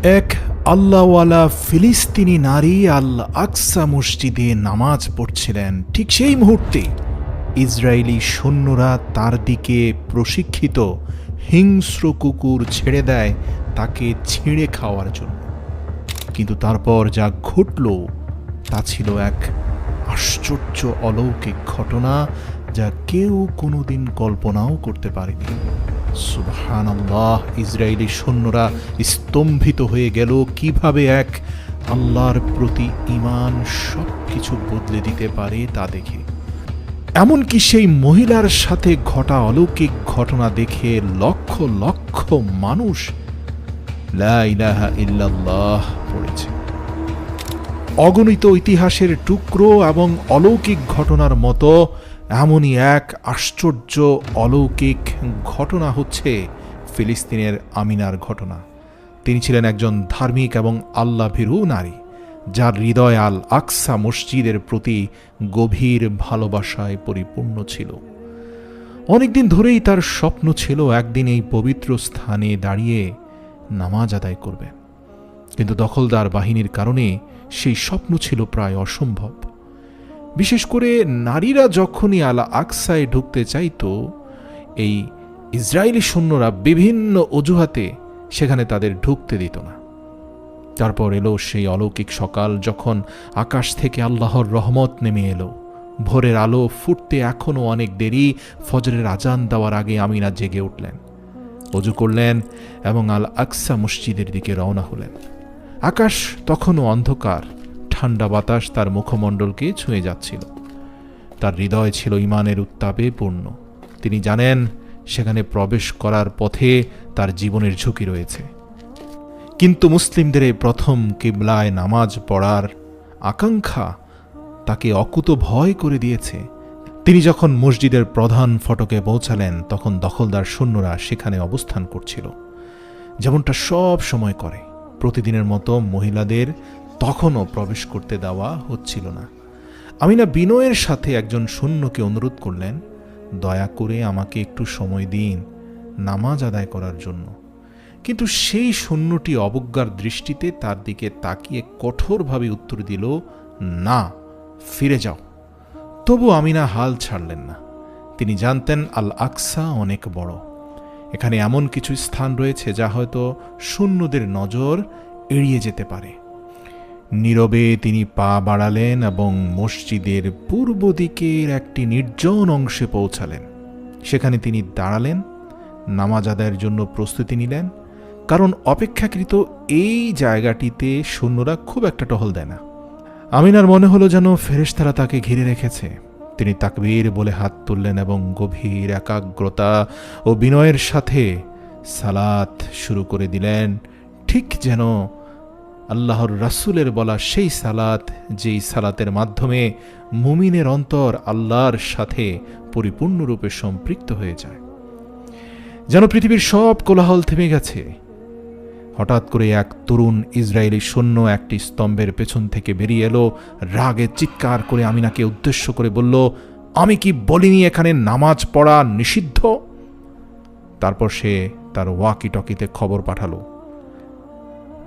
এক আল্লাহওয়ালা ফিলিস্তিনি নারী আল আকসা মসজিদে নামাজ পড়ছিলেন। ঠিক সেই মুহূর্তে ইসরায়েলি সৈন্যরা তার দিকে প্রশিক্ষিত হিংস্র কুকুর ছেড়ে দেয় তাকে ছিঁড়ে খাওয়ার জন্য। কিন্তু তারপর যা ঘটল তা ছিল এক আশ্চর্য অলৌকিক ঘটনা, যা কেউ কোনোদিন কল্পনাও করতে পারেনি। সুবহানাল্লাহ! ইসরায়েলি সৈন্যরা স্তম্ভিত হয়ে গেল কিভাবে এক আল্লাহর প্রতি ঈমান সব কিছু বদলে দিতে পারে তা দেখে। এমনকি সেই মহিলার সাথে ঘটা অলৌকিক ঘটনা দেখে লক্ষ লক্ষ মানুষ লা ইলাহা ইল্লাল্লাহ পড়েছে। অগণিত ইতিহাসের টুকরো এবং অলৌকিক ঘটনার মতো এমনই এক আশ্চর্য অলৌকিক ঘটনা হচ্ছে ফিলিস্তিনের আমিনার ঘটনা। তিনি ছিলেন একজন ধার্মিক এবং আল্লাহভীরু নারী, যার হৃদয় আল আকসা মসজিদের প্রতি গভীর ভালোবাসায় পরিপূর্ণ ছিল। অনেকদিন ধরেই তার স্বপ্ন ছিল একদিন এই পবিত্র স্থানে দাঁড়িয়ে নামাজ আদায় করবে, কিন্তু দখলদার বাহিনীর কারণে সেই স্বপ্ন ছিল প্রায় অসম্ভব। বিশেষ করে নারীরা যখনই আল আকসায় ঢুকতে চাইত, এই ইসরায়েলি সৈন্যরা বিভিন্ন অজুহাতে সেখানে তাদের ঢুকতে দিত না। তারপর এলো সেই অলৌকিক সকাল, যখন আকাশ থেকে আল্লাহর রহমত নেমে এলো। ভোরের আলো ফুটতে এখনও অনেক দেরি। ফজরের আজান দেওয়ার আগে আমিনা জেগে উঠলেন, অজু করলেন এবং আল আকসা মসজিদের দিকে রওনা হলেন। আকাশ তখনও অন্ধকার, ঠান্ডা বাতাস তার মুখমণ্ডলকে ছুঁয়ে যাচ্ছিল। তার হৃদয় ছিল ঈমানের উত্তাপে পূর্ণ। তিনি জানেন সেখানে প্রবেশ করার পথে তার জীবনের ঝুঁকি রয়েছে। কিন্তু মুসলিমদের এই প্রথম কিবলায় নামাজ পড়ার আকাঙ্ক্ষা তাকে অকুত ভয় করে দিয়েছে। তিনি যখন মসজিদের প্রধান ফটকে পৌঁছালেন, তখন দখলদার সৈন্যরা সেখানে অবস্থান করছিল, যেমনটা সব সময় করে। প্রতিদিনের মতো মহিলাদের তখনও প্রবেশ করতে দেওয়া হচ্ছিল না। আমিনা বিনয়ের সাথে একজন সৈন্যকে অনুরোধ করলেন, দয়া করে আমাকে একটু সময় দিন নামাজ আদায় করার জন্য। কিন্তু সেই সৈন্যটি অবজ্ঞার দৃষ্টিতে তার দিকে তাকিয়ে কঠোরভাবে উত্তর দিল, না, ফিরে যাও। তবু আমিনা হাল ছাড়লেন না। তিনি জানতেন আল আকসা অনেক বড়। এখানে এমন কিছু স্থান রয়েছে যা হয়তো সৈন্যদের নজর এড়িয়ে যেতে পারে। নীরবে তিনি পা বাড়ালেন এবং মসজিদের পূর্ব দিকের একটি নির্জন অংশে পৌঁছালেন। সেখানে তিনি দাঁড়ালেন, নামাজ আদায়ের জন্য প্রস্তুতি নিলেন, কারণ অপেক্ষাকৃত এই জায়গাটিতে সৈন্যরা খুব একটা টহল দেয় না। আমিনার মনে হলো যেন ফেরেশতারা তাকে ঘিরে রেখেছে। তিনি তাকবীর বলে হাত তুললেন এবং গভীর একাগ্রতা ও বিনয়ের সাথে সালাত শুরু করে দিলেন, ঠিক যেন আল্লাহর রাসূলের বলা সেই সালাত, যেই সালাতের মাধ্যমে মুমিনের অন্তর আল্লাহর সাথে পরিপূর্ণরূপে সম্পৃক্ত হয়ে যায়। যেন পৃথিবীর সব কোলাহল থেমে গেছে। হঠাৎ করে এক তরুণ ইসরায়েলি সৈন্য একটি স্তম্ভের পেছন থেকে বেরিয়ে এলো, রাগে চিৎকার করে আমিনাকে উদ্দেশ্য করে বলল, আমি কি বলিনি এখানে নামাজ পড়া নিষিদ্ধ? তারপর সে তার ওয়াকি টকিতে খবর পাঠালো,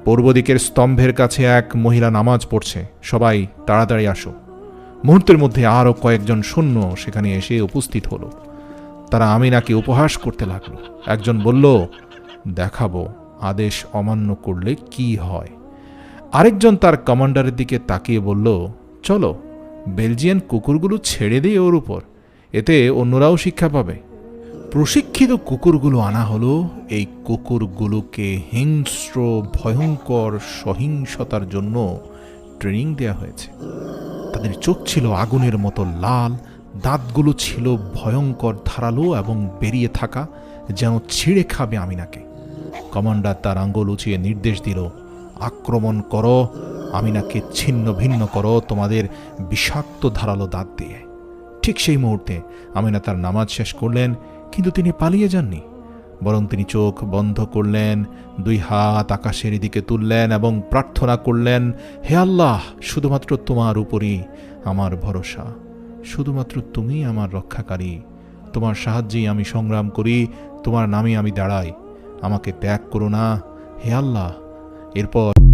পূর্ব দিকের স্তম্ভের কাছে এক মহিলা নামাজ পড়ছে, সবাই তাড়াতাড়ি আসো। মুহূর্তের মধ্যে আরও কয়েকজন সৈন্য সেখানে এসে উপস্থিত হলো। তারা আমিনাকে উপহাস করতে লাগলো। একজন বলল, দেখাবো আদেশ অমান্য করলে কি হয়। আরেকজন তার কমান্ডারের দিকে তাকিয়ে বলল, চলো বেলজিয়ান কুকুরগুলো ছেড়ে দিয়ে ওর উপর, এতে অন্যরাও শিক্ষা পাবে। প্রশিক্ষিত কুকুরগুলো আনা হলো। এই কুকুরগুলোকে হিংস্র ভয়ঙ্কর সহিংসতার জন্য ট্রেনিং দেওয়া হয়েছে। তাদের চোখ ছিল আগুনের মতো লাল, দাঁতগুলো ছিল ভয়ঙ্কর ধারালো এবং বেরিয়ে থাকা, যেন ছিঁড়ে খাবে আমিনাকে। কমান্ডার তার আঙ্গুল উঁচিয়ে নির্দেশ দিল, আক্রমণ করো, আমিনাকে ছিন্ন ভিন্ন করো তোমাদের বিষাক্ত ধারালো দাঁত দিয়ে। ঠিক সেই মুহূর্তে আমিনা তার নামাজ শেষ করলেন, কিন্তু তিনি পালিয়ে যাননি, বরং তিনি চোখ বন্ধ করলেন, দুই হাত আকাশের দিকে তুললেন এবং প্রার্থনা করলেন, হে আল্লাহ, শুধুমাত্র তোমার উপরই আমার ভরসা, শুধুমাত্র তুমি আমার রক্ষাকারী, তোমার সাহায্যেই আমি সংগ্রাম করি, তোমার নামে আমি দাঁড়াই, আমাকে ত্যাগ করো না। হে আল্লাহ, এরপর